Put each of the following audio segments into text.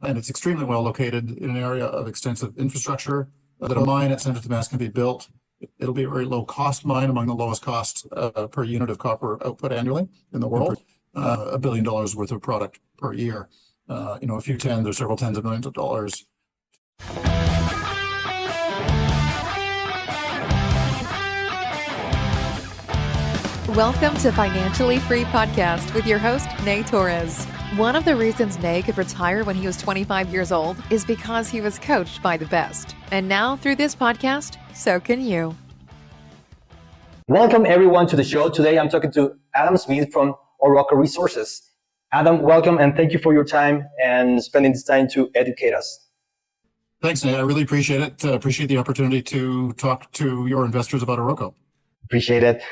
and it's extremely well located in an area of extensive infrastructure. That a mine at Santa Tomas can be built. It'll be a very low cost mine, among the lowest cost per unit of copper output annually in the world. $1 billion worth of product per year. A few tens or several tens of millions of dollars. Welcome to Financially Free Podcast with your host, Nay Torres. One of the reasons Nay could retire when he was 25 years old is because he was coached by the best. And now through this podcast, so can you. Welcome everyone to the show. Today I'm talking to Adam Smith from Oroco Resources. Adam, welcome and thank you for your time and spending this time to educate us. Thanks, Nay. I really appreciate it. Appreciate the opportunity to talk to your investors about Oroco. Appreciate it.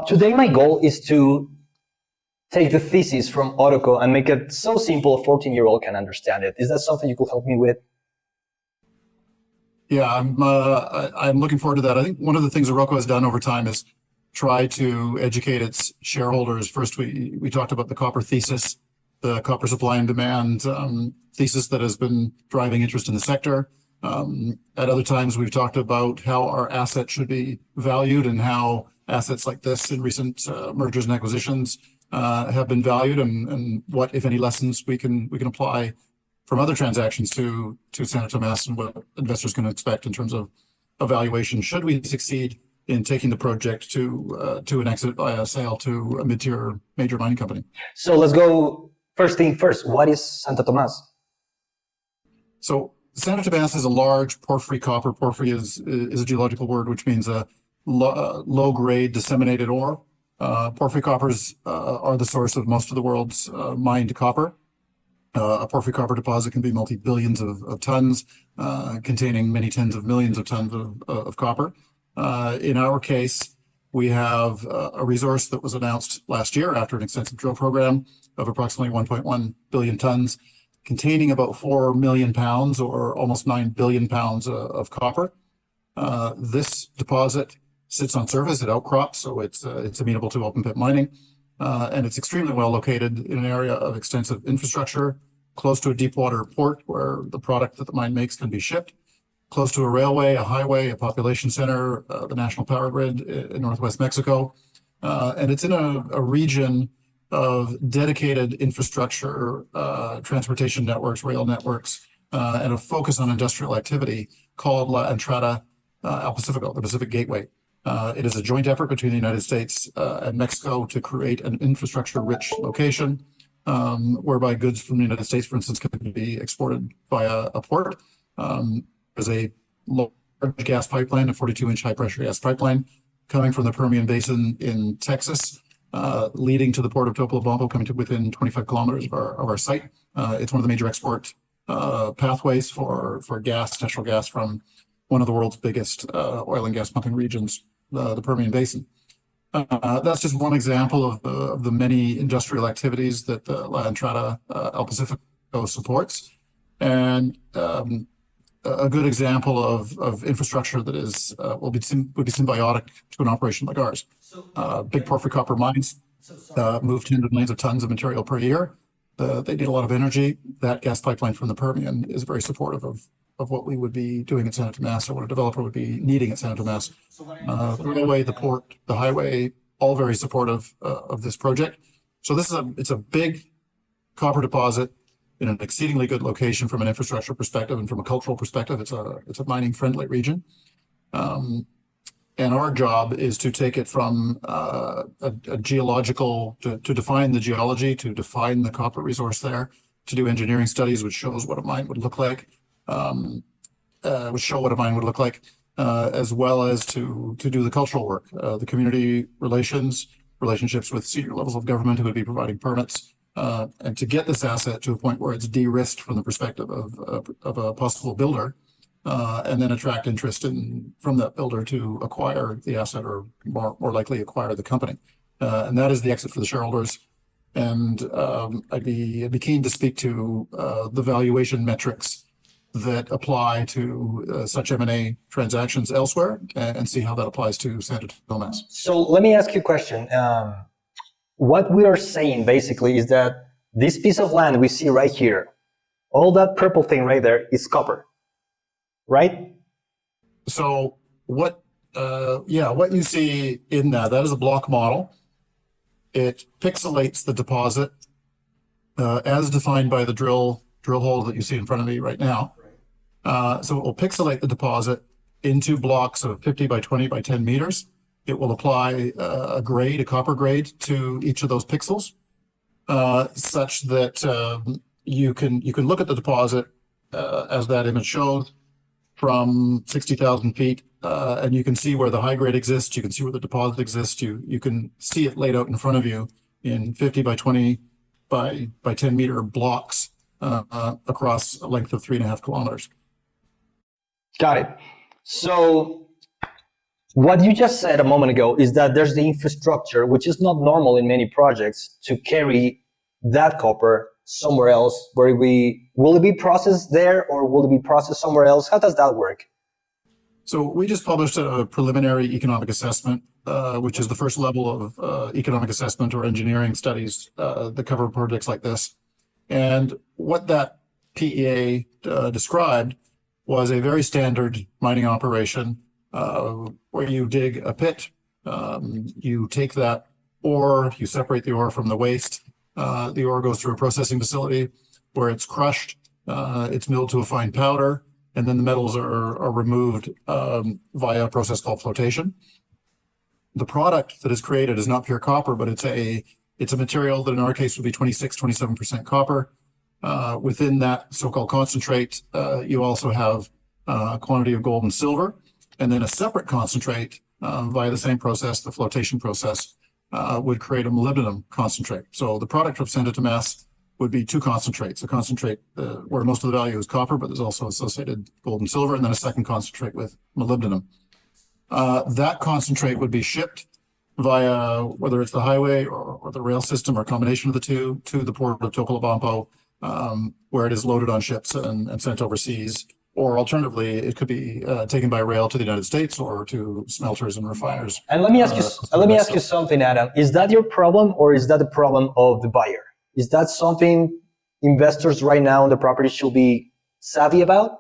Today my goal is to take the thesis from Oroco and make it so simple a 14-year-old can understand it. Is that something you could help me with? Yeah, I'm looking forward to that. I think one of the things Oroco has done over time is try to educate its shareholders. First, we talked about the copper thesis, the copper supply and demand thesis that has been driving interest in the sector. At other times, we've talked about how our assets should be valued and how assets like this in recent mergers and acquisitions have been valued, and what, if any, lessons we can apply from other transactions to Santa Tomas and what investors can expect in terms of evaluation should we succeed in taking the project to an exit via sale to a mid-tier major mining company. So let's go first thing first. What is Santa Tomas? So Santa Tomas is a large porphyry copper. Porphyry is a geological word, which means a low-grade disseminated ore. Porphyry coppers are the source of most of the world's mined copper. A porphyry copper deposit can be multi-billions of tons, containing many tens of millions of tons of copper. In our case, we have a resource that was announced last year after an extensive drill program of approximately 1.1 billion tons, containing about 4 million pounds or almost 9 billion pounds of copper. This deposit sits on surface, it outcrops, so it's amenable to open pit mining. And it's extremely well located in an area of extensive infrastructure, close to a deep water port where the product that the mine makes can be shipped, close to a railway, a highway, a population center, the national power grid in northwest Mexico. And it's in a region of dedicated infrastructure, transportation networks, rail networks, and a focus on industrial activity called La Entrada al Pacifico, the Pacific Gateway. It is a joint effort between the United States and Mexico to create an infrastructure-rich location whereby goods from the United States, for instance, can be exported via a port. There's a large gas pipeline, a 42-inch high-pressure gas pipeline coming from the Permian Basin in Texas, leading to the port of Topolobampo, coming to within 25 kilometers of our site. It's one of the major export pathways for gas, natural gas, from one of the world's biggest oil and gas pumping regions, the Permian Basin. That's just one example of the many industrial activities that La Entrada al Pacifico supports, and a good example of infrastructure that is would be symbiotic to an operation like ours. Big porphyry copper mines move tens of millions of tons of material per year. They need a lot of energy. That gas pipeline from the Permian is very supportive of what we would be doing at Santa Tomas, or what a developer would be needing at Santa Tomas. The railway, the port, the highway, all very supportive of this project. So it's a big copper deposit in an exceedingly good location from an infrastructure perspective and from a cultural perspective. It's a mining friendly region. And our job is to take it from a geological, to define the geology, to define the copper resource there, to do engineering studies which shows what a mine would look like, as well as to do the cultural work, the community relationships with senior levels of government who would be providing permits, and to get this asset to a point where it's de-risked from the perspective of a possible builder, and then attract interest from that builder to acquire the asset, or more likely acquire the company. And that is the exit for the shareholders. And I'd be keen to speak to the valuation metrics that apply to such M&A transactions elsewhere, and see how that applies to Santa Tomas. So let me ask you a question. What we are saying basically is that this piece of land we see right here, All that purple thing right there is copper, right? So what you see in that is a block model. It pixelates the deposit as defined by the drill holes that you see in front of me right now. So it will pixelate the deposit into blocks of 50 by 20 by 10 meters. It will apply a copper grade to each of those pixels, such that you can look at the deposit as that image shows from 60,000 feet, and you can see where the high grade exists. You can see where the deposit exists. You can see it laid out in front of you in 50 by 20 by 10 meter blocks across a length of 3.5 kilometers. Got it. So what you just said a moment ago is that there's the infrastructure, which is not normal in many projects, to carry that copper somewhere else. Will it be processed there, or will it be processed somewhere else? How does that work? So we just published a preliminary economic assessment, which is the first level of economic assessment or engineering studies that cover projects like this. And what that PEA described was a very standard mining operation where you dig a pit, you take that ore, you separate the ore from the waste. The ore goes through a processing facility where it's crushed, it's milled to a fine powder, and then the metals are removed via a process called flotation. The product that is created is not pure copper, but it's a material that in our case would be 27% copper. Within that so-called concentrate, you also have a quantity of gold and silver, and then a separate concentrate via the same process, the flotation process, would create a molybdenum concentrate. So the product of Santa Tomas would be two concentrates, a concentrate where most of the value is copper, but there's also associated gold and silver, and then a second concentrate with molybdenum. That concentrate would be shipped via, whether it's the highway or the rail system or a combination of the two, to the port of Tocopambao, where it is loaded on ships and sent overseas. Or alternatively, it could be taken by rail to the United States or to smelters and refiners. And let me ask you something, Adam. Is that your problem, or is that the problem of the buyer? Is that something investors right now on the property should be savvy about?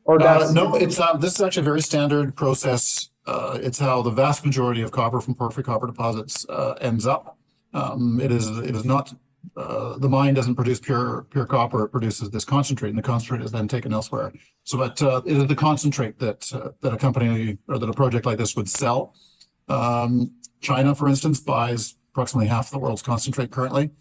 Or no, it's this is actually a very standard process. It's how the vast majority of copper from porphyry copper deposits ends up. It is not. The mine doesn't produce pure copper; it produces this concentrate, and the concentrate is then taken elsewhere. So, but it is the concentrate that a company or that a project like this would sell. China, for instance, buys approximately half the world's concentrate currently.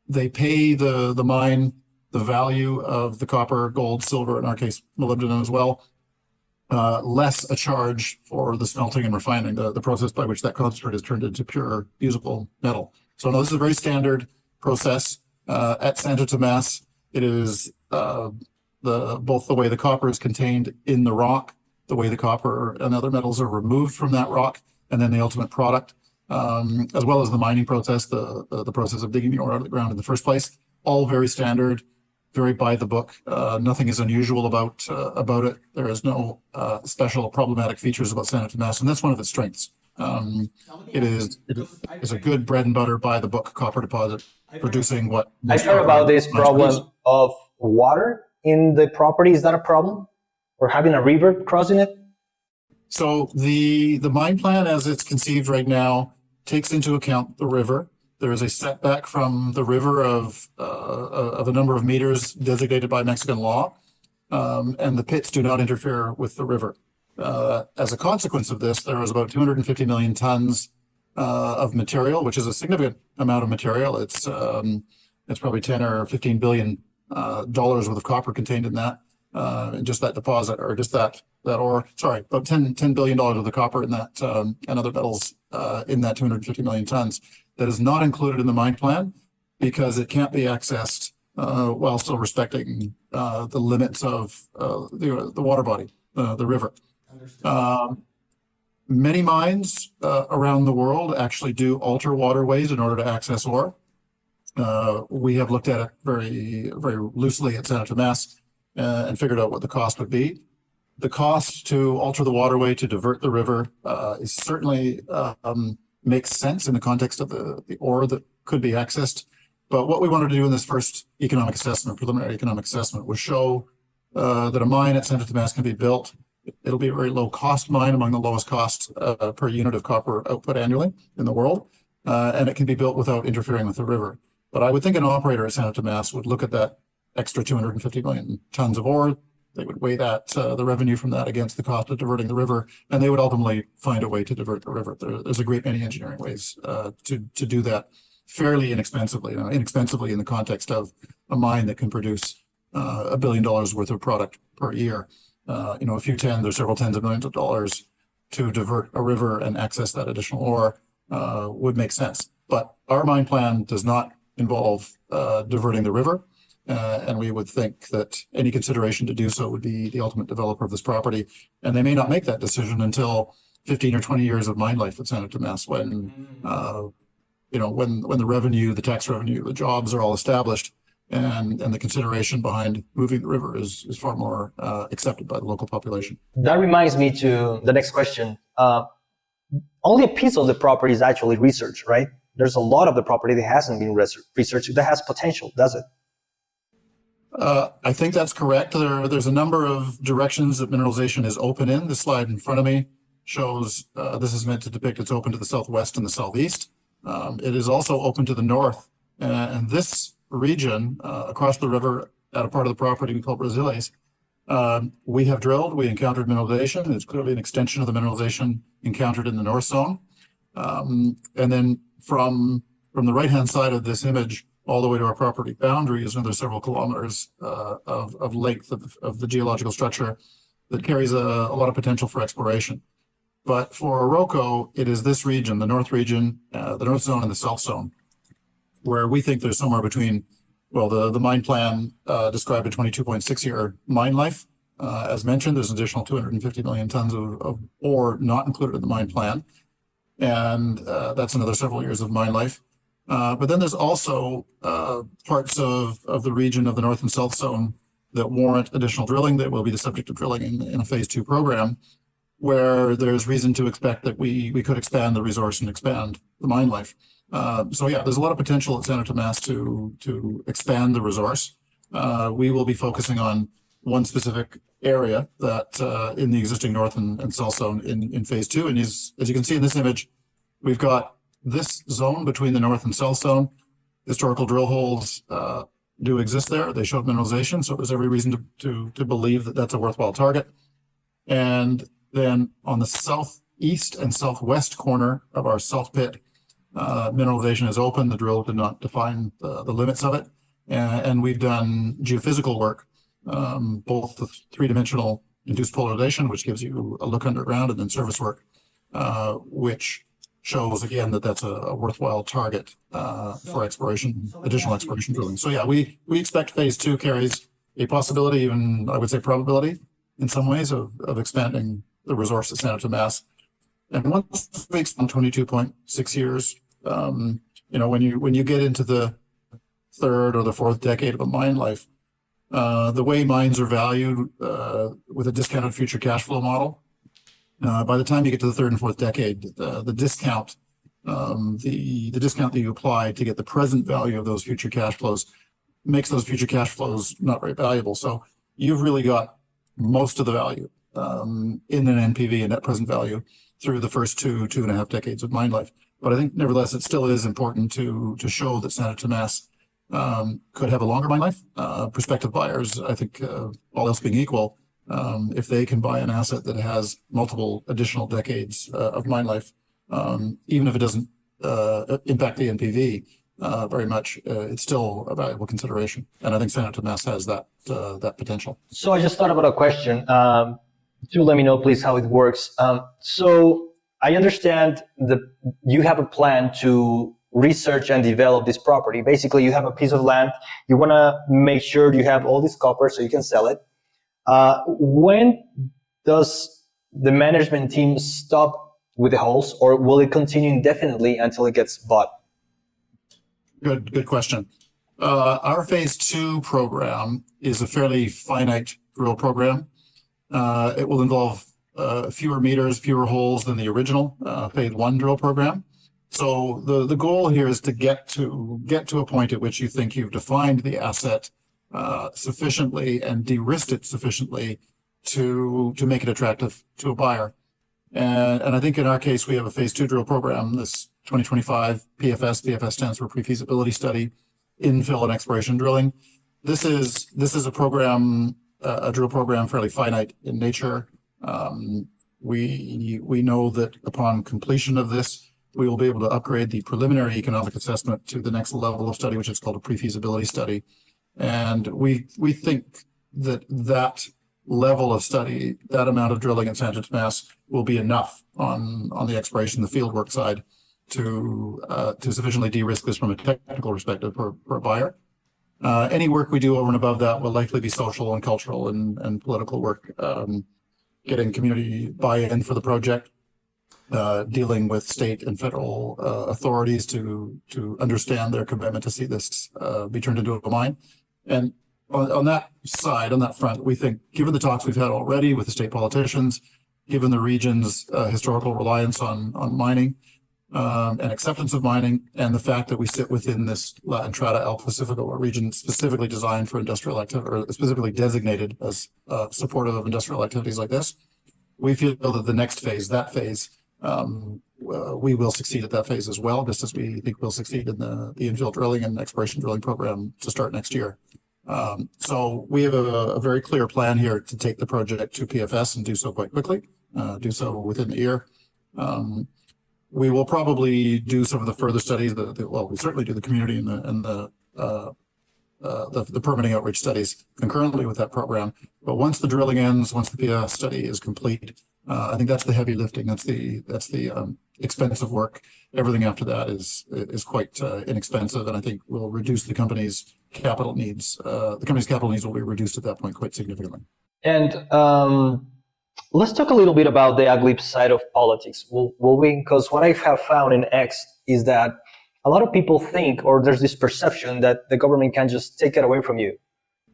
They pay the mine the value of the copper, gold, silver, in our case, molybdenum as well, less a charge for the smelting and refining, the process by which that concentrate is turned into pure usable metal. So no, this is a very standard process at Santa Tomas. It is both the way the copper is contained in the rock, the way the copper and other metals are removed from that rock, and then the ultimate product, as well as the mining process, the process of digging the ore out of the ground in the first place. All very standard, very by the book. Nothing is unusual about it. There is no special problematic features about Santa Tomas, and that's one of its strengths. It is a good bread and butter by the book copper deposit, producing what I've heard about this problem of water in the property. Is that a problem, or having a river crossing it? So the mine plan as it's conceived right now takes into account the river. There is a setback from the river of a number of meters designated by Mexican law, and the pits do not interfere with the river. As a consequence of this, there is about 250 million tons of material, which is a significant amount of material. It's probably 10 or 15 billion dollars worth of copper contained in that, just that deposit, or just that ore. Sorry, about 10 billion dollars of the copper in that, and other metals in that 250 million tons. That is not included in the mine plan because it can't be accessed while still respecting the limits of the water body, the river. Many mines around the world actually do alter waterways in order to access ore. We have looked at it very, very loosely at Santa Tomas and figured out what the cost would be. The cost to alter the waterway to divert the river is certainly makes sense in the context of the ore that could be accessed. But what we wanted to do in this first economic assessment, preliminary economic assessment, was show that a mine at Santa Tomas can be built. It'll be a very low cost mine, among the lowest costs per unit of copper output annually in the world. And it can be built without interfering with the river. But I would think an operator at Santa Tomas would look at that extra 250 million tons of ore. They would weigh that, the revenue from that against the cost of diverting the river, and they would ultimately find a way to divert the river. There's a great many engineering ways to do that fairly inexpensively, inexpensively in the context of a mine that can produce $1 billion worth of product per year. A few tens or several tens of millions of dollars to divert a river and access that additional ore would make sense. But our mine plan does not involve diverting the river. And we would think that any consideration to do so would be the ultimate developer of this property. And they may not make that decision until 15 or 20 years of mine life at Santa Tomas when the revenue, the tax revenue, the jobs are all established, and the consideration behind moving the river is far more accepted by the local population. That reminds me to the next question. Only a piece of the property is actually researched, right? There's a lot of the property that hasn't been researched that has potential, does it? I think that's correct. There's a number of directions that mineralization is open in. The slide in front of me shows this is meant to depict it's open to the southwest and the southeast. It is also open to the north. And this region across the river at a part of the property we call Brasiles, we have drilled, we encountered mineralization. It's clearly an extension of the mineralization encountered in the north zone. And then from the right-hand side of this image, all the way to our property boundary is another several kilometers of length of the geological structure that carries a lot of potential for exploration. But for Oroco, it is this region, the north region, the north zone and the south zone, where we think there's somewhere between, the mine plan described a 22.6-year mine life. As mentioned, there's an additional 250 million tons of ore not included in the mine plan. And that's another several years of mine life. But then there's also parts of the region of the north and south zone that warrant additional drilling that will be the subject of drilling in a phase 2 program, where there's reason to expect that we could expand the resource and expand the mine life. There's a lot of potential at Santa Tomas to expand the resource. We will be focusing on one specific area that in the existing north and south zone in phase 2. And as you can see in this image, we've got this zone between the north and south zone. Historical drill holes do exist there. They show mineralization, so there's every reason to believe that that's a worthwhile target. And then on the southeast and southwest corner of our south pit, mineralization is open. The drill did not define the limits of it. And we've done geophysical work, both the three-dimensional induced polarization, which gives you a look underground, and then surface work, which shows again that that's a worthwhile target for exploration, additional exploration drilling. So yeah, we expect phase 2 carries a possibility, even I would say probability in some ways, of expanding the resource at Santa Tomas. And once we expand 22.6 years, when you get into the third or the fourth decade of a mine life, the way mines are valued with a discounted future cash flow model, by the time you get to the third and fourth decade, the discount that you apply to get the present value of those future cash flows makes those future cash flows not very valuable. So you've really got most of the value in an NPV, a net present value, through the first two and a half decades of mine life. But I think nevertheless, it still is important to show that Santa Tomas could have a longer mine life. Prospective buyers, I think, all else being equal, if they can buy an asset that has multiple additional decades of mine life, even if it doesn't impact the NPV very much, it's still a valuable consideration. And I think Santa Tomas has that potential. So I just thought about a question. Do let me know, please, how it works. So I understand that you have a plan to research and develop this property. Basically, you have a piece of land. You want to make sure you have all this copper so you can sell it. When does the management team stop with the holes, or will it continue indefinitely until it gets bought? Good question. Our phase 2 program is a fairly finite drill program. It will involve fewer meters, fewer holes than the original phase 1 drill program. So the goal here is to get to a point at which you think you've defined the asset sufficiently and de-risked it sufficiently to make it attractive to a buyer. And I think in our case, we have a phase 2 drill program, this 2025 PFS stands for pre-feasibility study, infill and exploration drilling. This is a program, a drill program fairly finite in nature. We know that upon completion of this, we will be able to upgrade the preliminary economic assessment to the next level of study, which is called a pre-feasibility study. And we think that level of study, that amount of drilling at Santa Tomas will be enough on the exploration, the fieldwork side to sufficiently de-risk this from a technical perspective for a buyer. Any work we do over and above that will likely be social and cultural and political work, getting community buy-in for the project, dealing with state and federal authorities to understand their commitment to see this be turned into a mine. And on that side, on that front, we think, given the talks we've had already with the state politicians, given the region's historical reliance on mining and acceptance of mining, and the fact that we sit within this La Entrada El Pacifico region specifically designed for industrial activity, or specifically designated as supportive of industrial activities like this, we feel that the next phase, that phase, we will succeed at that phase as well, just as we think we'll succeed in the infill drilling and exploration drilling program to start next year. So we have a very clear plan here to take the project to PFS and do so quite quickly, do so within the year. We will probably do some of the further studies. Well, we certainly do the community and the permitting outreach studies concurrently with that program. But once the drilling ends, once the PFS study is complete, I think that's the heavy lifting. That's the expensive work. Everything after that is quite inexpensive, and I think will reduce the company's capital needs. The company's capital needs will be reduced at that point quite significantly. And let's talk a little bit about the ugly side of politics. Will we? Because what I have found in X is that a lot of people think, or there's this perception that the government can just take it away from you,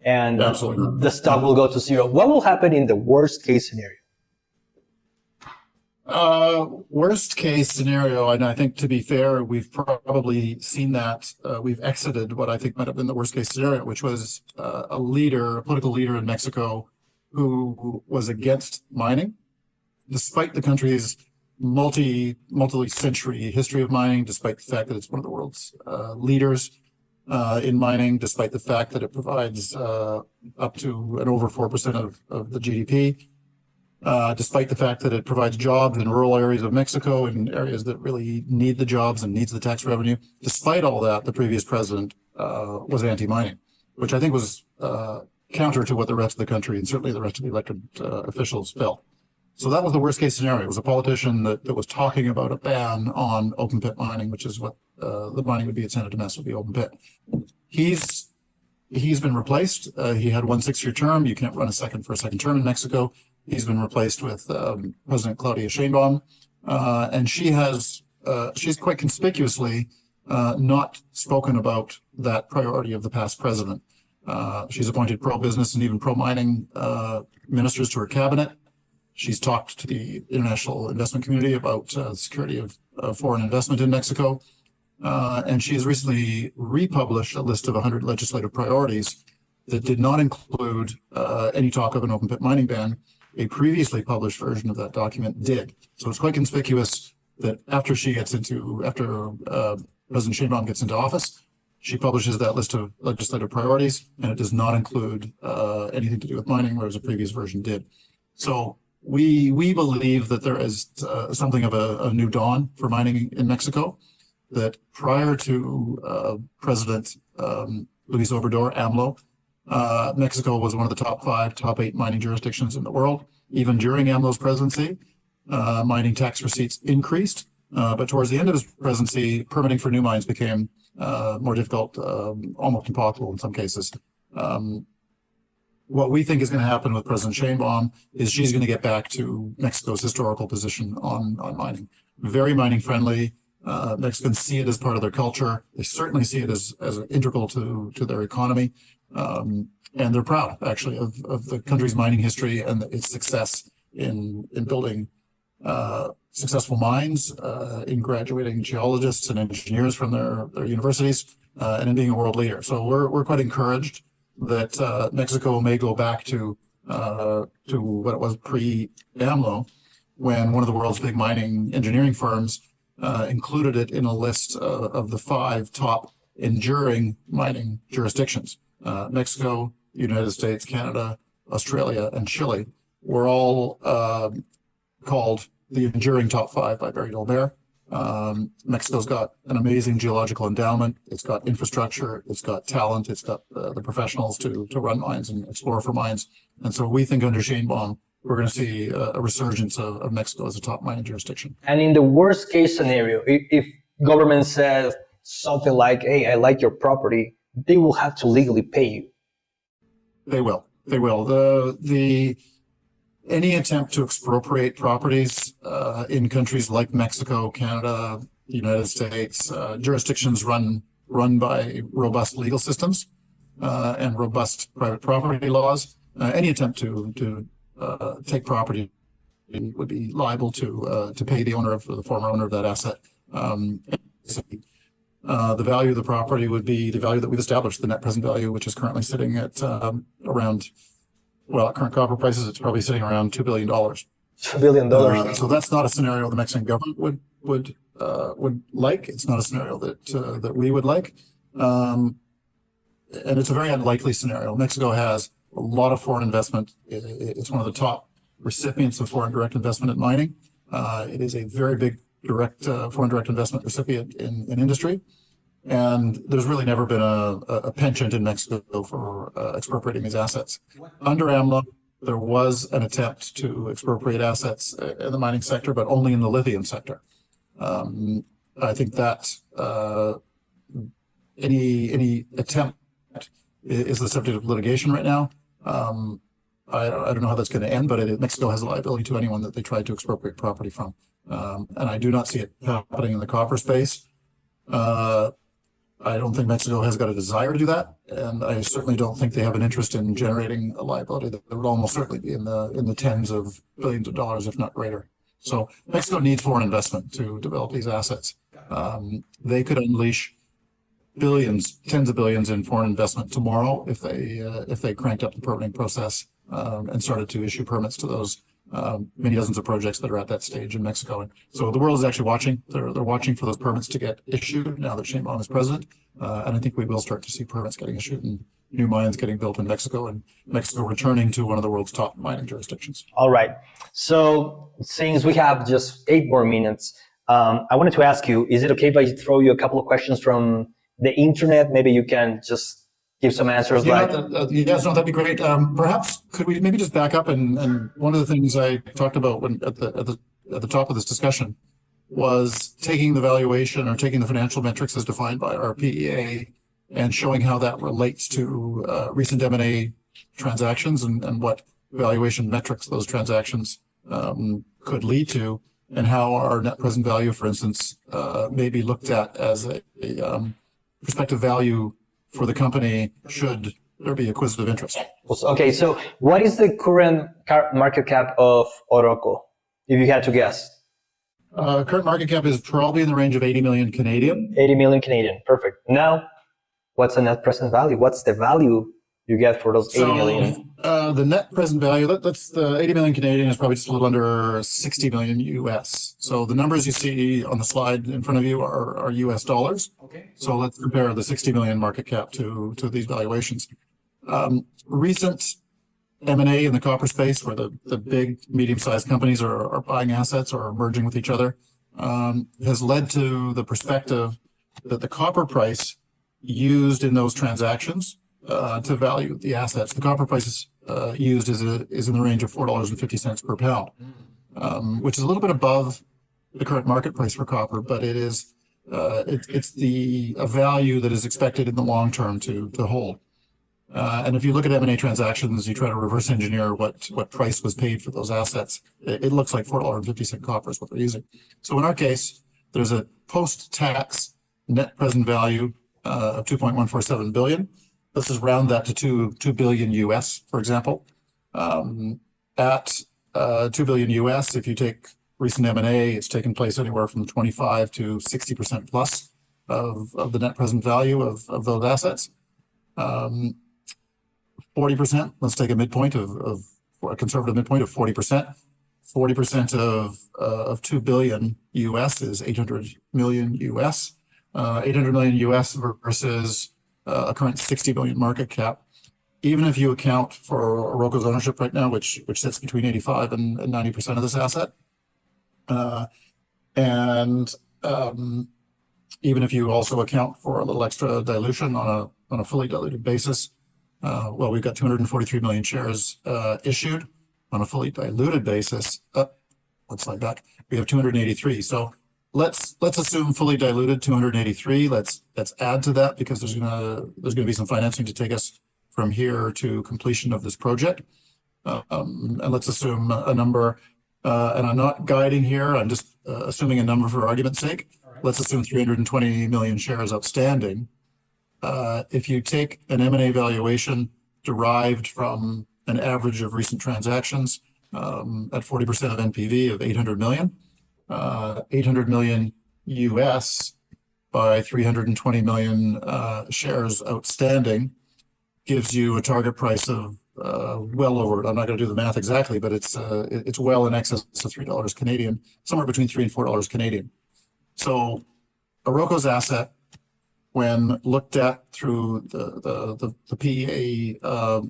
and Absolutely. the stock will go to zero. What will happen in the worst case scenario? Worst case scenario, and I think to be fair, we've probably seen that. We've exited what I think might have been the worst case scenario, which was a political leader in Mexico who was against mining, despite the country's multi-century history of mining, despite the fact that it's one of the world's leaders in mining, despite the fact that it provides up to and over 4% of the GDP. Despite the fact that it provides jobs in rural areas of Mexico, in areas that really need the jobs and needs the tax revenue. Despite all that, the previous president was anti-mining, which I think was counter to what the rest of the country and certainly the rest of the elected officials felt. So that was the worst case scenario. It was a politician that was talking about a ban on open pit mining, which is what the mining would be at Santa Tomas, would be open pit. He's been replaced. He had 1 6-year term. You can't run for a second term in Mexico. He's been replaced with President Claudia Sheinbaum, and she's quite conspicuously not spoken about that priority of the past president. She's appointed pro-business and even pro-mining ministers to her cabinet. She's talked to the international investment community about security of foreign investment in Mexico, and she has recently republished a list of 100 legislative priorities that did not include any talk of an open pit mining ban. A previously published version of that document did. So it's quite conspicuous that after President Sheinbaum gets into office, she publishes that list of legislative priorities, and it does not include anything to do with mining, whereas a previous version did. So we believe that there is something of a new dawn for mining in Mexico, that prior to President Luis Obrador, AMLO, Mexico was one of the top 8 mining jurisdictions in the world. Even during AMLO's presidency, mining tax receipts increased. But towards the end of his presidency, permitting for new mines became more difficult, almost impossible in some cases. What we think is going to happen with President Sheinbaum is she's going to get back to Mexico's historical position on mining. Very mining friendly. Mexicans see it as part of their culture. They certainly see it as integral to their economy. And they're proud, actually, of the country's mining history and its success in building successful mines, in graduating geologists and engineers from their universities, and in being a world leader. So we're quite encouraged that Mexico may go back to what it was pre-AMLO, when one of the world's big mining engineering firms included it in a list of the 5 top enduring mining jurisdictions. Mexico, United States, Canada, Australia, and Chile were all called the enduring top 5 by Barry Dolbear. Mexico's got an amazing geological endowment. It's got infrastructure. It's got talent. It's got the professionals to run mines and explore for mines. And so we think under Sheinbaum, we're going to see a resurgence of Mexico as a top mining jurisdiction. And in the worst case scenario, if government says something like, hey, I like your property, they will have to legally pay you. They will. They will. Any attempt to expropriate properties in countries like Mexico, Canada, the United States, jurisdictions run by robust legal systems and robust private property laws. Any attempt to take property would be liable to pay the former owner of that asset. The value of the property would be the value that we've established, the net present value, which is currently sitting at around, well, at current copper prices, it's probably sitting around $2 billion. $2 billion. So that's not a scenario the Mexican government would like. It's not a scenario that we would like. And it's a very unlikely scenario. Mexico has a lot of foreign investment. It's one of the top recipients of foreign direct investment in mining. It is a very big foreign direct investment recipient in industry. And there's really never been a penchant in Mexico for expropriating these assets. Under AMLO, there was an attempt to expropriate assets in the mining sector, but only in the lithium sector. I think that any attempt is the subject of litigation right now. I don't know how that's going to end, but Mexico has a liability to anyone that they try to expropriate property from. And I do not see it happening in the copper space. I don't think Mexico has got a desire to do that, and I certainly don't think they have an interest in generating a liability that would almost certainly be in the tens of billions of dollars, if not greater. So Mexico needs foreign investment to develop these assets. They could unleash billions, tens of billions in foreign investment tomorrow if they cranked up the permitting process and started to issue permits to those many dozens of projects that are at that stage in Mexico. And so the world is actually watching. They're watching for those permits to get issued now that Sheinbaum is president. And I think we will start to see permits getting issued and new mines getting built in Mexico, and Mexico returning to one of the world's top mining jurisdictions. All right. So since we have just 8 more minutes, I wanted to ask you, is it okay if I throw you a couple of questions from the internet? Maybe you can just give some answers. Yes, no, that'd be great. Perhaps could we maybe just back up and one of the things I talked about at the top of this discussion was taking the valuation or taking the financial metrics as defined by our PEA and showing how that relates to recent M&A transactions and what valuation metrics those transactions could lead to, and how our net present value, for instance, may be looked at as a prospective value for the company should there be acquisitive interest. Okay, so what is the current market cap of Oroco, if you had to guess? Current market cap is probably in the range of 80 million Canadian. 80 million Canadian, perfect. Now, what's the net present value? What's the value you get for those 80 million? The net present value, that's the 80 million Canadian is probably just a little under 60 million US. So the numbers you see on the slide in front of you are US dollars. Okay. So let's compare the 60 million market cap to these valuations. Recent M&A in the copper space, where the big, medium-sized companies are buying assets or merging with each other, has led to the perspective that the copper price used in those transactions to value the assets. The copper price used is in the range of $4.50 per pound, which is a little bit above the current market price for copper, but it is it's a value that is expected in the long term to hold. And if you look at M&A transactions, you try to reverse engineer what price was paid for those assets. It looks like $4.50 copper is what they're using. So in our case, there's a post-tax net present value of 2.147 billion. Let's just round that to 2 billion US, for example. At 2 billion US, if you take recent M&A, it's taken place anywhere from 25 to 60% plus of the net present value of those assets. 40%, let's take a midpoint of a conservative midpoint of 40%. 40% of 2 billion US is 800 million US. 800 million US versus a current 60 billion market cap. Even if you account for Oroco's ownership right now, which sits between 85 and 90% of this asset, and even if you also account for a little extra dilution on a fully diluted basis, well, we've got 243 million shares issued on a fully diluted basis. Let's slide back. We have 283. So let's assume fully diluted 283. Let's add to that because there's gonna be some financing to take us from here to completion of this project. And let's assume a number. And I'm not guiding here. I'm just assuming a number for argument's sake. Let's assume 320 million shares outstanding. If you take an M&A valuation derived from an average of recent transactions at 40% of NPV of 800 million, 800 million US by 320 million shares outstanding gives you a target price of well over, I'm not going to do the math exactly, but it's well in excess of $3 Canadian, somewhere between $3 and $4 Canadian. So Oroco's asset, when looked at through the PEA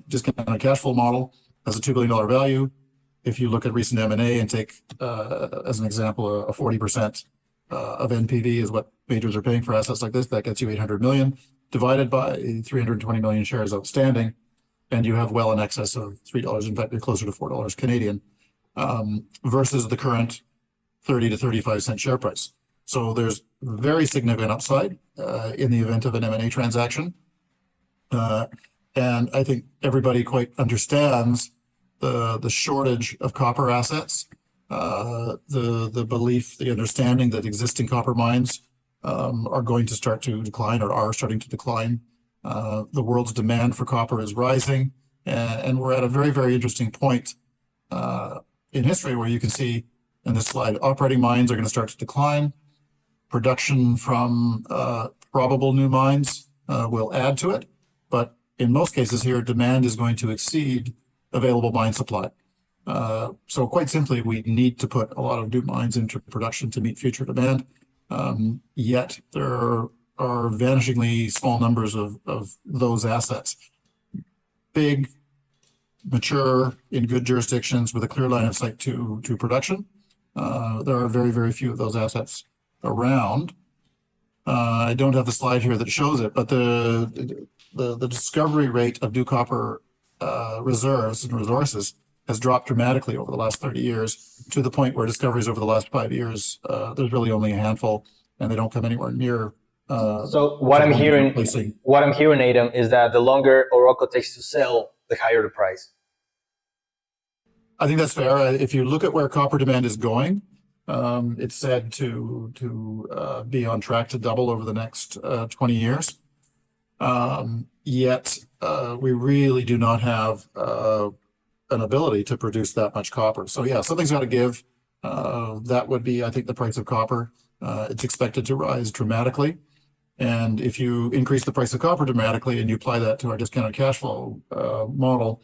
discounted cash flow model, has a $2 billion value. If you look at recent M&A and take, as an example, a 40% of NPV is what majors are paying for assets like this, that gets you 800 million, divided by 320 million shares outstanding, and you have well in excess of $3, in fact, you're closer to $4 Canadian, versus the current 30 to 35 cent share price. So there's very significant upside in the event of an M&A transaction. And I think everybody quite understands the shortage of copper assets, the belief, the understanding that existing copper mines are going to start to decline or are starting to decline. The world's demand for copper is rising, and we're at a very, very interesting point in history where you can see in this slide, operating mines are going to start to decline. Production from probable new mines will add to it, but in most cases here, demand is going to exceed available mine supply. So quite simply, we need to put a lot of new mines into production to meet future demand. Yet there are vanishingly small numbers of those assets. Big, mature, in good jurisdictions with a clear line of sight to production. There are very, very few of those assets around. I don't have the slide here that shows it, but the discovery rate of new copper reserves and resources has dropped dramatically over the last 30 years to the point where discoveries over the last 5 years, there's really only a handful, and they don't come anywhere near. So what I'm hearing, Adam, is that the longer Oroco takes to sell, the higher the price. I think that's fair. If you look at where copper demand is going, it's said to be on track to double over the next 20 years. Yet we really do not have an ability to produce that much copper. So yeah, something's got to give. That would be, I think, the price of copper. It's expected to rise dramatically. And if you increase the price of copper dramatically and you apply that to our discounted cash flow model,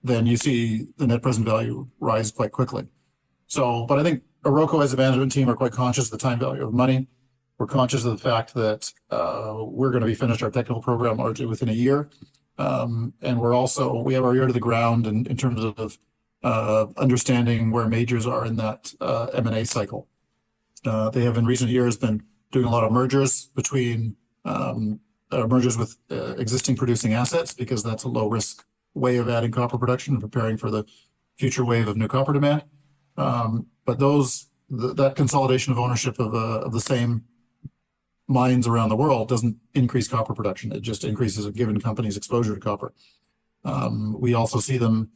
then you see the net present value rise quite quickly. So, but I think Oroco as a management team are quite conscious of the time value of money. We're conscious of the fact that we're going to be finished our technical program largely within a year. And we have our ear to the ground in terms of understanding where majors are in that M&A cycle. They have in recent years been doing a lot of mergers between mergers with existing producing assets, because that's a low risk way of adding copper production and preparing for the future wave of new copper demand. But that consolidation of ownership of the same mines around the world doesn't increase copper production. It just increases a given company's exposure to copper. We also see them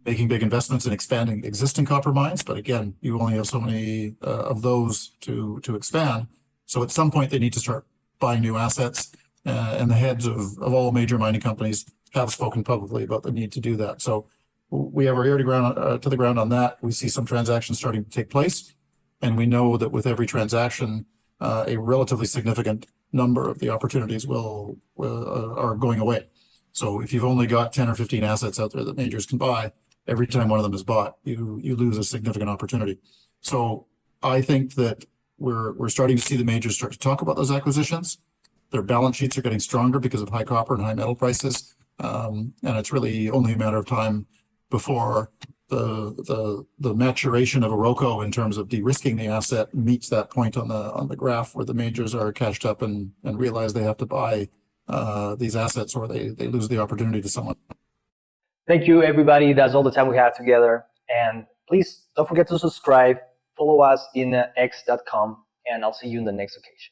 making big investments in expanding existing copper mines, but again, you only have so many of those to expand. So at some point, they need to start buying new assets, and the heads of all major mining companies have spoken publicly about the need to do that. So we have our ear to the ground on that. We see some transactions starting to take place. And we know that with every transaction, a relatively significant number of the opportunities are going away. So if you've only got 10 or 15 assets out there that majors can buy, every time one of them is bought, you lose a significant opportunity. So I think that we're starting to see the majors start to talk about those acquisitions. Their balance sheets are getting stronger because of high copper and high metal prices. And it's really only a matter of time before the maturation of Oroco in terms of de-risking the asset meets that point on the graph where the majors are cashed up and realize they have to buy these assets or they lose the opportunity to someone. Thank you, everybody. That's all the time we have together. And please don't forget to subscribe, follow us in x.com, and I'll see you in the next occasion.